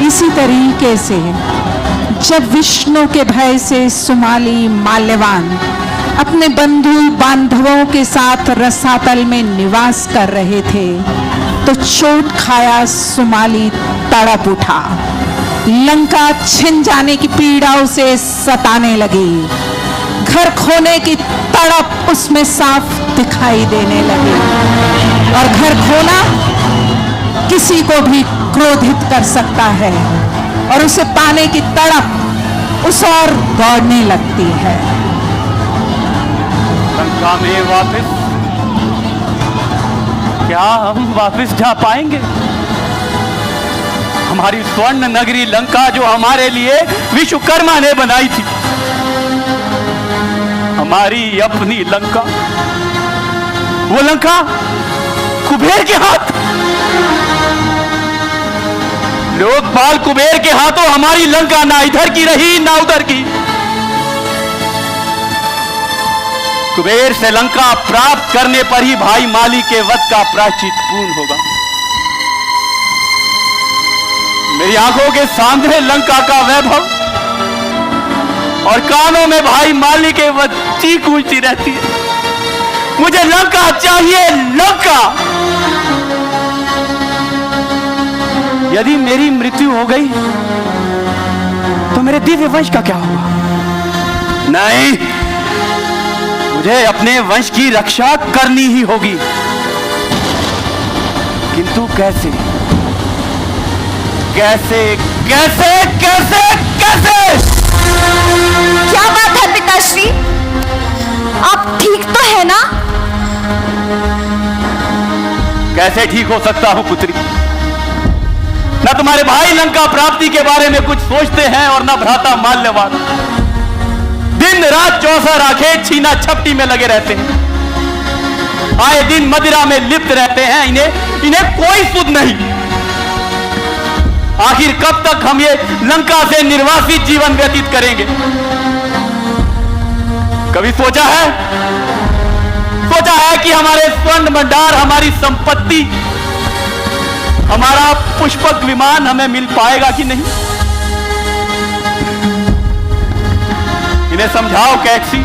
इसी तरीके से जब विष्णु के भय से सुमाली माल्यवान अपने बंधु बांधवों के साथ रसातल में निवास कर रहे थे तो चोट खाया सुमाली तड़प उठा। लंका छिन जाने की पीड़ा उसे सताने लगी। घर खोने की तड़प उसमें साफ दिखाई देने लगी। और घर खोना किसी को भी क्रोधित कर सकता है और उसे पाने की तड़प उस और दौड़ने लगती है। लंका में वापस क्या हम वापस जा पाएंगे? हमारी स्वर्ण नगरी लंका जो हमारे लिए विश्वकर्मा ने बनाई थी, हमारी अपनी लंका, वो लंका कुबेर के हाथ, लोकपाल कुबेर के हाथों हमारी लंका ना इधर की रही ना उधर की। कुबेर से लंका प्राप्त करने पर ही भाई माली के वध का प्रायश्चित पूर्ण होगा। मेरी आंखों के सामने लंका का वैभव और कानों में भाई माली के वध चीख गूंजती रहती है। मुझे लंका चाहिए, लंका। यदि मेरी मृत्यु हो गई तो मेरे दिव्य वंश का क्या होगा? नहीं, मुझे अपने वंश की रक्षा करनी ही होगी, किंतु कैसे कैसे कैसे कैसे कैसे? क्या बात है पिताश्री, आप ठीक तो है ना? कैसे ठीक हो सकता हूं पुत्री? न तुम्हारे भाई लंका प्राप्ति के बारे में कुछ सोचते हैं और न भ्राता माल्यवान। दिन रात चौसर आंखें छीना छपटी में लगे रहते हैं। आए दिन मदिरा में लिप्त रहते हैं। इन्हें कोई सुध नहीं। आखिर कब तक हम ये लंका से निर्वासित जीवन व्यतीत करेंगे? कभी सोचा है कि हमारे स्वर्ण भंडार, हमारी संपत्ति, हमारा पुष्पक विमान हमें मिल पाएगा कि नहीं? इन्हें समझाओ कैक्सी,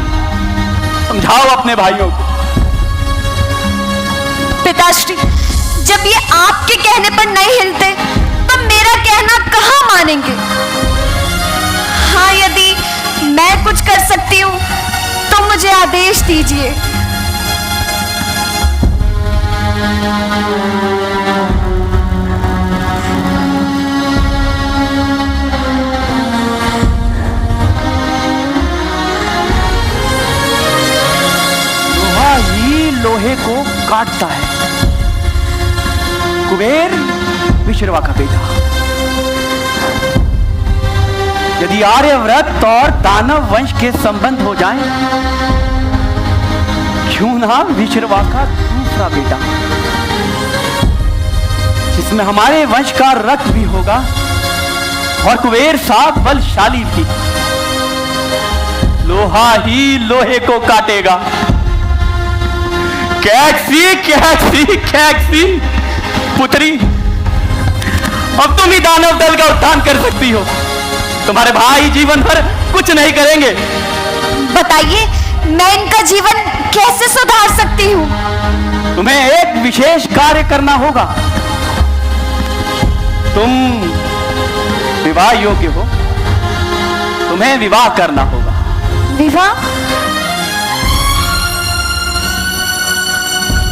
समझाओ अपने भाइयों को। पिताश्री, जब ये आपके कहने पर नहीं हिलते तो मेरा कहना कहाँ मानेंगे? हाँ, यदि मैं कुछ कर सकती हूँ तो मुझे आदेश दीजिए। लोहा ही लोहे को काटता है। कुबेर विश्रवा का बेटा। यदि आर्यव्रत और दानव वंश के संबंध हो जाएं, क्यों ना विश्रवा का दूसरा बेटा, जिसमें हमारे वंश का रक्त भी होगा और कुबेर साथ बलशाली भी। लोहा ही लोहे को काटेगा। कैक्सी कैक्सी कैक्सी पुत्री, अब तुम ही दानव दल का उत्थान कर सकती हो। तुम्हारे भाई जीवन भर कुछ नहीं करेंगे। बताइए, मैं इनका जीवन कैसे सुधार सकती हूँ? तुम्हें एक विशेष कार्य करना होगा। तुम विवाह योग्य हो, तुम्हें विवाह करना होगा। विवाह?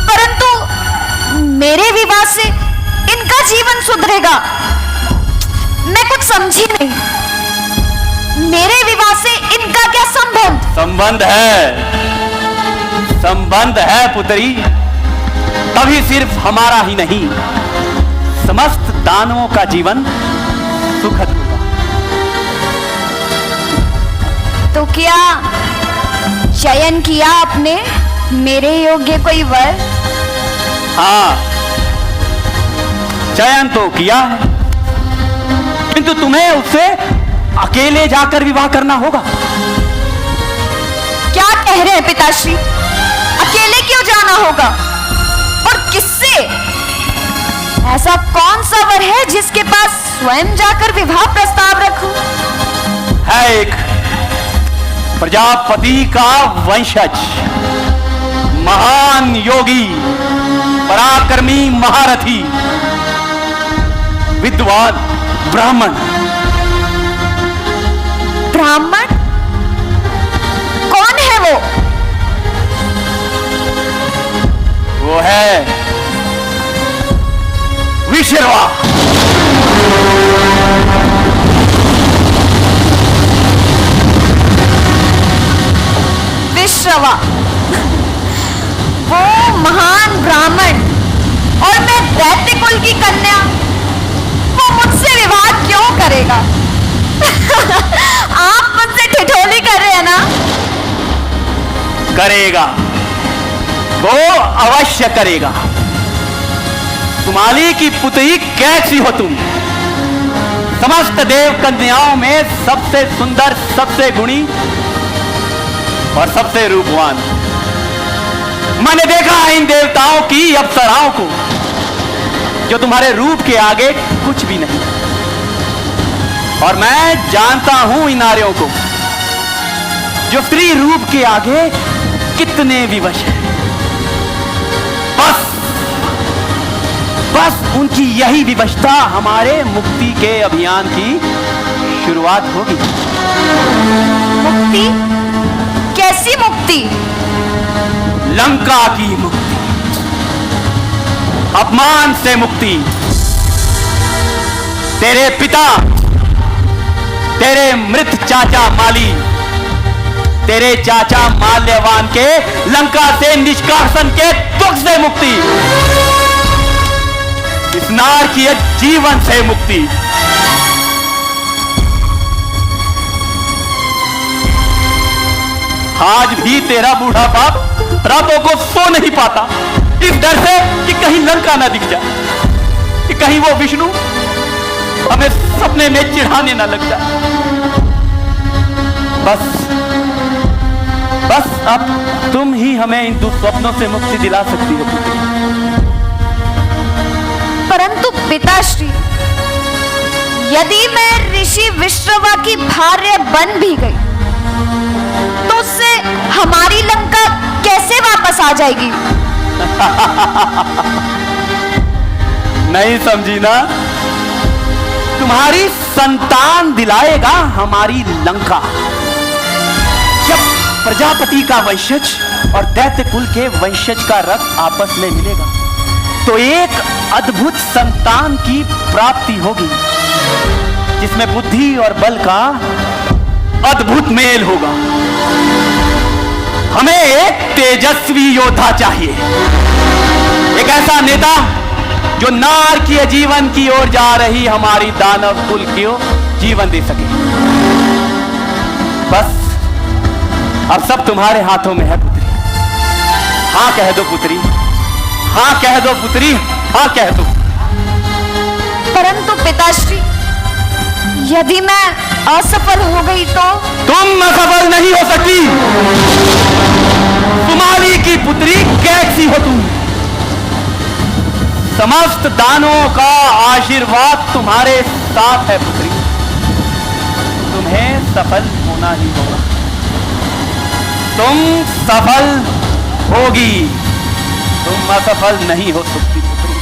परंतु मेरे विवाह से इनका जीवन सुधरेगा। मैं कुछ समझी नहीं। मेरे विवाह से इनका क्या संबंध? संबंध है पुत्री। तभी सिर्फ हमारा ही नहीं, समस्त दानवों का जीवन सुखद होगा। तो क्या चयन किया आपने मेरे योग्य कोई वर? हाँ, चयन तो किया है, किंतु तुम्हें उससे अकेले जाकर विवाह करना होगा। क्या कह रहे हैं पिताश्री? अकेले क्यों जाना होगा? और किससे? ऐसा कौन सा वर है जिसके पास स्वयं जाकर विवाह प्रस्ताव रखूं? है एक प्रजापति का वंशज, महान योगी, पराक्रमी महारथी, विद्वान ब्राह्मण। ब्राह्मण? कौन है वो? वो है विश्रवा। विश्रवा, वो महान ब्राह्मण और मैं दैत्य कुल की कन्या, वो मुझसे विवाह क्यों करेगा? आप मुझसे ठिठोली कर रहे हैं ना? करेगा, वो अवश्य करेगा। सुमाली की पुत्री कैसी हो तुम? समस्त देव कन्याओं में सबसे सुंदर, सबसे गुणी और सबसे रूपवान। मैंने देखा है इन देवताओं की अप्सराओं को, जो तुम्हारे रूप के आगे कुछ भी नहीं। और मैं जानता हूं इन नारियों को, जो स्त्री रूप के आगे कितने विवश हैं। बस उनकी यही विवशता हमारे मुक्ति के अभियान की शुरुआत होगी। मुक्ति? कैसी मुक्ति? लंका की मुक्ति, अपमान से मुक्ति। तेरे पिता, तेरे मृत चाचा माली, तेरे चाचा माल्यवान के लंका से निष्कासन के दुख से मुक्ति, इस नारकीय जीवन से मुक्ति। आज भी तेरा बूढ़ा बाप रातों को सो नहीं पाता, इस डर से कि कहीं लंका ना दिख जाए, कि कहीं वो विष्णु हमें सपने में चिढ़ाने ना लग जाए। बस अब तुम ही हमें इन दुस्वप्नों से मुक्ति दिला सकती हो। परंतु पिताश्री, यदि मैं ऋषि विश्रवा की भार्या बन भी गई, तो उससे हमारी लंका कैसे वापस आ जाएगी? नहीं समझी ना? तुम्हारी संतान दिलाएगा हमारी लंका। जब प्रजापति का वंशज और दैत्य कुल के वंशज का रक्त आपस में मिलेगा, तो एक अद्भुत संतान की प्राप्ति होगी, जिसमें बुद्धि और बल का अद्भुत मेल होगा। हमें एक तेजस्वी योद्धा चाहिए, एक ऐसा नेता जो नारकीय जीवन की ओर जा रही हमारी दानव कुल को जीवन दे सके। बस अब सब तुम्हारे हाथों में है पुत्री। हाँ कह दो पुत्री, हाँ कह दो पुत्री, हाँ कह दो। परंतु पिताश्री, यदि मैं असफल हो गई तो? तुम असफल नहीं हो सकती। सुमाली की पुत्री कैसी हो तुम? समस्त दानों का आशीर्वाद तुम्हारे साथ है पुत्री। तुम्हें सफल होना ही होगा। तुम सफल होगी, तुम असफल नहीं हो सकती पुत्री।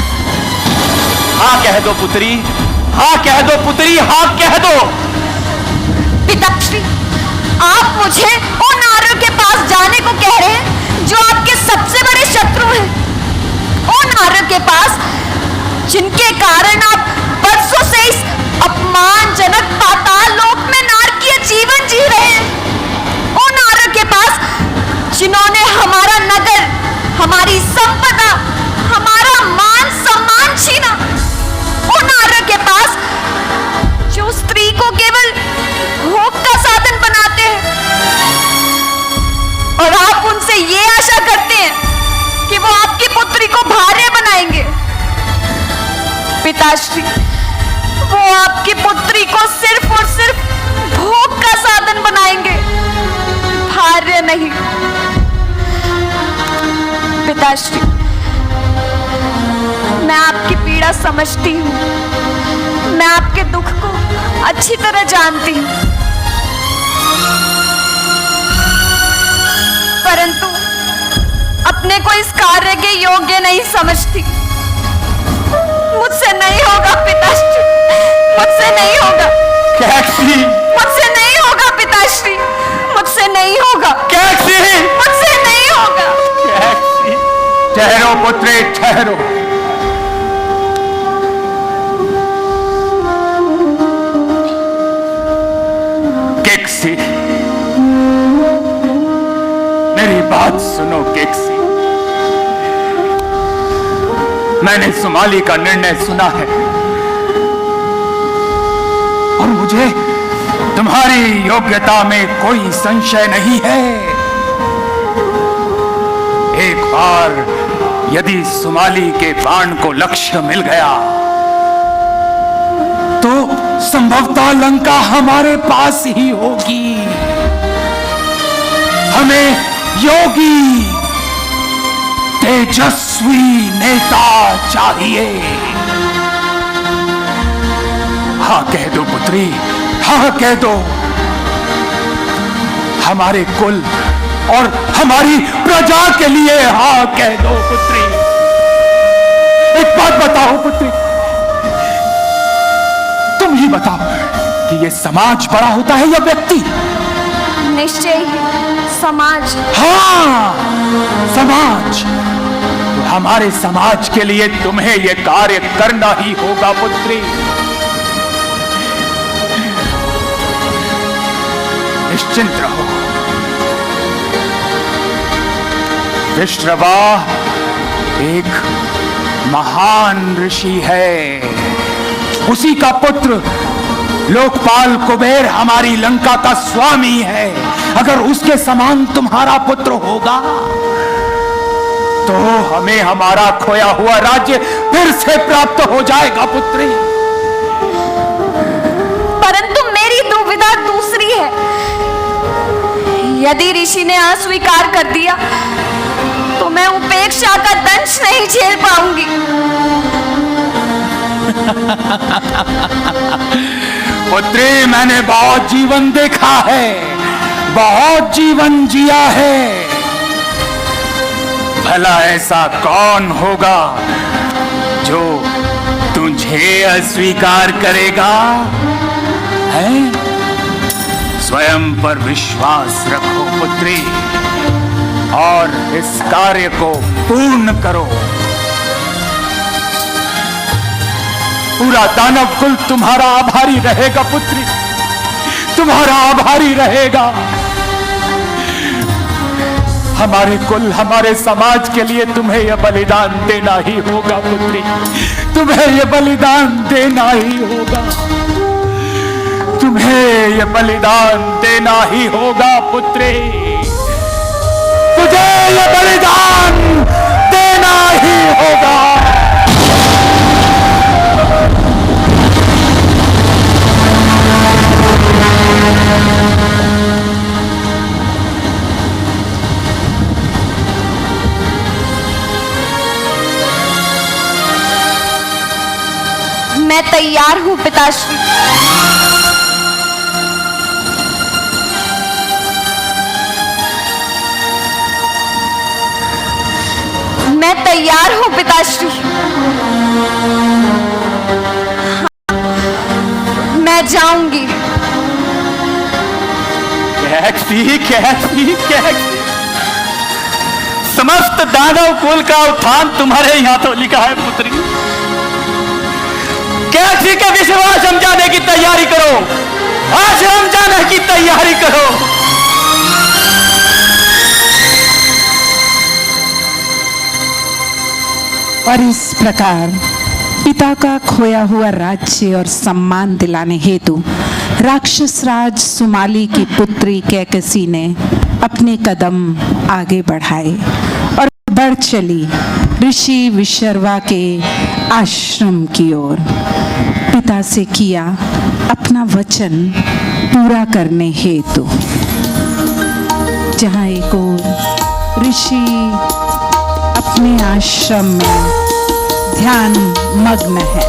हाँ कह दो पुत्री, हाँ कह दो पुत्री, हाँ कह दो। पिताश्री, आप मुझे उन नारियों के पास जाने को कह रहे हैं जो आपके सबसे बड़े शत्रु हैं, उन नारियों के पास जिनके कारण आप बरसों से इस अपमानजनक पाताल लोक में नारकीय जीवन जी रहे हैं, उन नारियों के पास जिन्होंने हमारा नगर, हमारी संपदा, हमारा मान सम्मान छीना, उन नारियों के पास जो स्त्री को केवल भोग का साधन बनाते हैं, और आप उनसे ये आशा करते हैं कि वो आपकी पुत्री को भार्य बनाएंगे। पिताश्री, वो आपकी पुत्री को सिर्फ और सिर्फ भोग का साधन बनाएंगे, भार्य नहीं। पिताश्री, मैं आपकी पीड़ा समझती हूँ, मैं आपके दुख को अच्छी तरह जानती हूँ, परंतु अपने को इस कार्य के योग्य नहीं समझती। मुझसे नहीं होगा पिताश्री, मुझसे नहीं होगा। कैक्सी, मुझसे नहीं होगा पिताश्री, मुझसे नहीं होगा। कैक्सी, मुझसे नहीं होगा। कैक्सी, ठहरो पुत्री, ठहरो। कैक्सी, मेरी बात सुनो कैक्सी। मैंने सुमाली का निर्णय सुना है और मुझे तुम्हारी योग्यता में कोई संशय नहीं है। एक बार यदि सुमाली के बाण को लक्ष्य मिल गया तो संभवतः लंका हमारे पास ही होगी। हमें योगी तेजस्वी नेता चाहिए। हाँ कह दो पुत्री, हाँ कह दो। हमारे कुल और हमारी प्रजा के लिए हाँ कह दो पुत्री। एक बात बताओ पुत्री, तुम ही बताओ कि ये समाज बड़ा होता है या व्यक्ति? निश्चय ही समाज। हाँ समाज। तो हमारे समाज के लिए तुम्हें यह कार्य करना ही होगा पुत्री। निश्चिंत रहो। विश्रवा एक महान ऋषि है, उसी का पुत्र लोकपाल कुबेर हमारी लंका का स्वामी है। अगर उसके समान तुम्हारा पुत्र होगा तो हमें हमारा खोया हुआ राज्य फिर से प्राप्त हो जाएगा पुत्री। परंतु मेरी दुविधा दूसरी है। यदि ऋषि ने अस्वीकार कर दिया तो मैं उपेक्षा का दंश नहीं झेल पाऊंगी। पुत्री मैंने बहुत जीवन देखा है, बहुत जीवन जिया है। भला ऐसा कौन होगा जो तुझे अस्वीकार करेगा? हैं? स्वयं पर विश्वास रखो पुत्री और इस कार्य को पूर्ण करो। पूरा दानव कुल तुम्हारा आभारी रहेगा पुत्री, तुम्हारा आभारी रहेगा। हमारे कुल, हमारे समाज के लिए तुम्हें यह बलिदान देना ही होगा पुत्री, तुम्हें यह बलिदान देना ही होगा, तुम्हें यह बलिदान देना ही होगा पुत्री, तुझे यह बलिदान देना ही होगा। मैं तैयार हूं पिताश्री। मैं तैयार हूं पिताश्री। मैं जाऊंगी। कैक्सी, कैक्सी, कैक्सी। समस्त दानव कुल का उत्थान तुम्हारे ही हाथों लिखा है पुत्री। कैक्सी का विश्वास समझाने की तैयारी करो, आश्रम जाने की तैयारी करो। और इस प्रकार पिता का खोया हुआ राज्य और सम्मान दिलाने हेतु राक्षस राज सुमाली की पुत्री कैकसी ने अपने कदम आगे बढ़ाए और बढ़ चली ऋषि विशर्वा के आश्रम की ओर। पिता से किया अपना वचन पूरा करने हेतु। जहाँ एक और ऋषि अपने आश्रम में ध्यान मग्न है,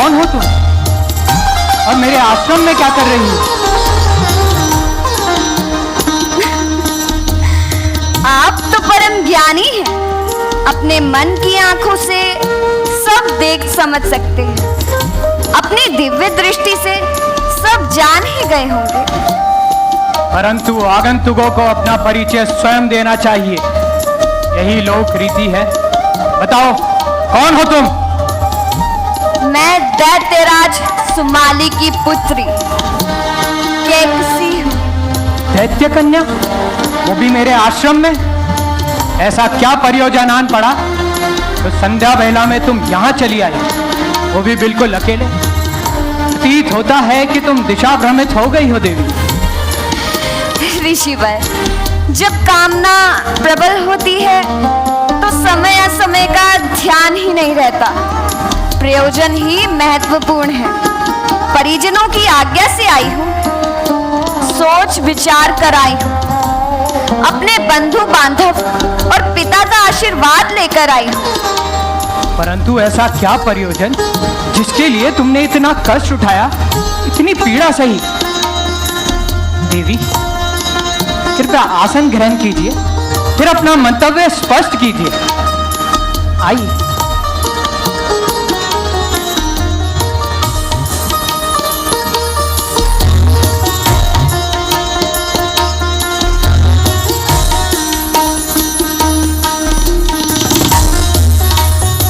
कौन हो तुम और मेरे आश्रम में क्या कर रही हो? आप तो परम ज्ञानी हैं, अपने मन की आंखों से सब देख समझ सकते हैं, अपनी दिव्य दृष्टि से सब जान ही गए होंगे। परंतु आगंतुकों को अपना परिचय स्वयं देना चाहिए, यही लोक रीति है। बताओ कौन हो तुम? मैं दैत्यराज सुमाली की पुत्री कैकसी हूँ। दैत्य कन्या, वो भी मेरे आश्रम में? ऐसा क्या प्रयोजन आन पड़ा तो संध्या बेला में तुम यहाँ चली आई, वो भी बिल्कुल अकेले? प्रतीत होता है कि तुम दिशा भ्रमित हो गई हो देवी। ऋषिवर, जब कामना प्रबल होती है तो समय असमय का ध्यान ही नहीं रहता, प्रयोजन ही महत्वपूर्ण है। परिजनों की आज्ञा से आई हूँ, सोच विचार कर आई हूँ, अपने बंधु बांधव और पिता का आशीर्वाद लेकर आई हूँ। परंतु ऐसा क्या प्रयोजन जिसके लिए तुमने इतना कष्ट उठाया, इतनी पीड़ा सही? देवी, कृपया आसन ग्रहण कीजिए, फिर अपना मंतव्य स्पष्ट कीजिए। आइए।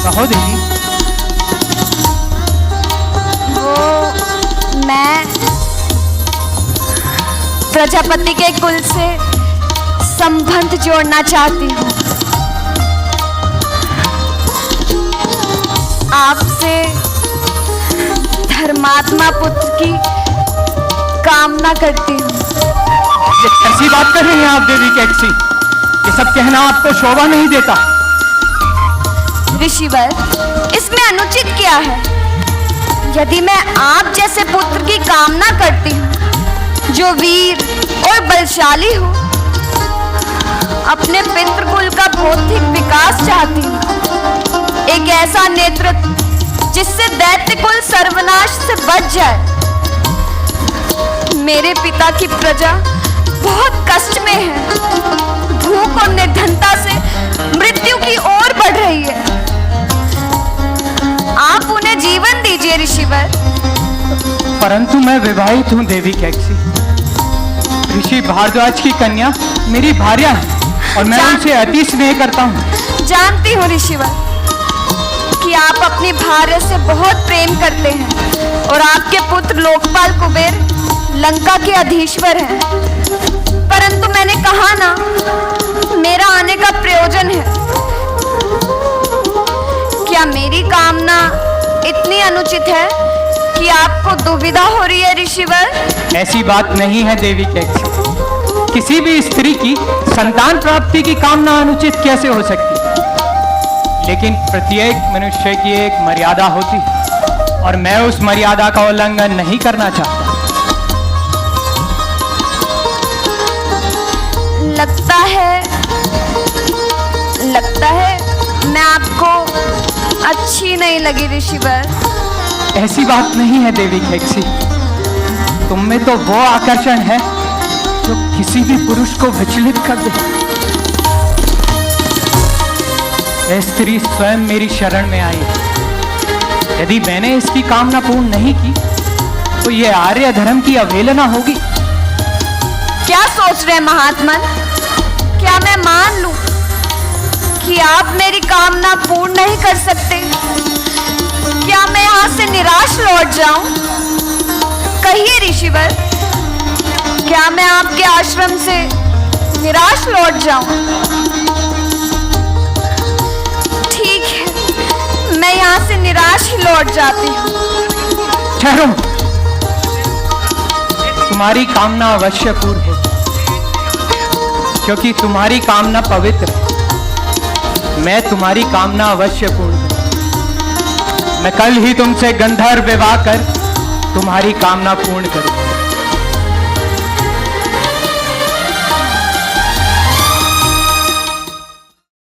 कहो देवी। मैं प्रजापति के कुल से संबंध जोड़ना चाहती हूँ, आपसे धर्मात्मा पुत्र की कामना करती हूँ। ये कैसी बात कर रही हैं आप देवी कैकसी? ये सब कहना आपको शोभा नहीं देता। ऋषिवर, इसमें अनुचित क्या है? यदि मैं आप जैसे पुत्र की कामना करती हूँ जो वीर और बलशाली हो, अपने पितृकुल का बौद्धिक विकास चाहती हूँ, एक ऐसा नेतृत्व जिससे दैत्य कुल सर्वनाश से बच जाए। मेरे पिता की प्रजा बहुत कष्ट में है, भूख और निर्धनता से मृत्यु की ओर बढ़ रही है। आप उन्हें जीवन दीजिए ऋषिवर। परंतु मैं विवाहित हूँ देवी कैकसी। ऋषि भारद्वाज की कन्या मेरी भार्या है और मैं उनसे अति स्नेह करता हूँ। जानती हूँ ऋषिवर कि आप अपनी भार्या से बहुत प्रेम करते हैं और आपके पुत्र लोकपाल कुबेर लंका के अधीश्वर हैं। परंतु मैंने कहा ना, मेरा आने का प्रयोजन है। क्या मेरी कामना इतनी अनुचित है कि आपको दुविधा हो रही है ऋषिवर? ऐसी बात नहीं है देवी कैकसी। किसी भी स्त्री की संतान प्राप्ति की कामना अनुचित कैसे हो सकती? लेकिन प्रत्येक मनुष्य की एक मर्यादा होती है और मैं उस मर्यादा का उल्लंघन नहीं करना चाहता। लगता है मैं आपको अच्छी नहीं लगी ऋषिवर। ऐसी बात नहीं है देवी कैकसी। तुम में तो वो आकर्षण है जो किसी भी पुरुष को विचलित कर दे। यह स्त्री स्वयं मेरी शरण में आई है। यदि मैंने इसकी कामना पूर्ण नहीं की तो यह आर्य धर्म की अवहेलना होगी। क्या सोच रहे महात्मन? क्या मैं मान लूं कि आप मेरी कामना पूर्ण नहीं कर सकते? क्या मैं यहाँ से निराश लौट जाऊं? कहिए ऋषिवर, क्या मैं आपके आश्रम से निराश लौट जाऊं? ठीक है, मैं यहाँ से निराश ही लौट जाती हूँ। ठहरो, तुम्हारी कामना अवश्य पूर्ण हो, क्योंकि तुम्हारी कामना पवित्र है। मैं तुम्हारी कामना अवश्य पूर्ण करूं। मैं कल ही तुमसे गंधर्व विवाह कर तुम्हारी कामना पूर्ण करूं।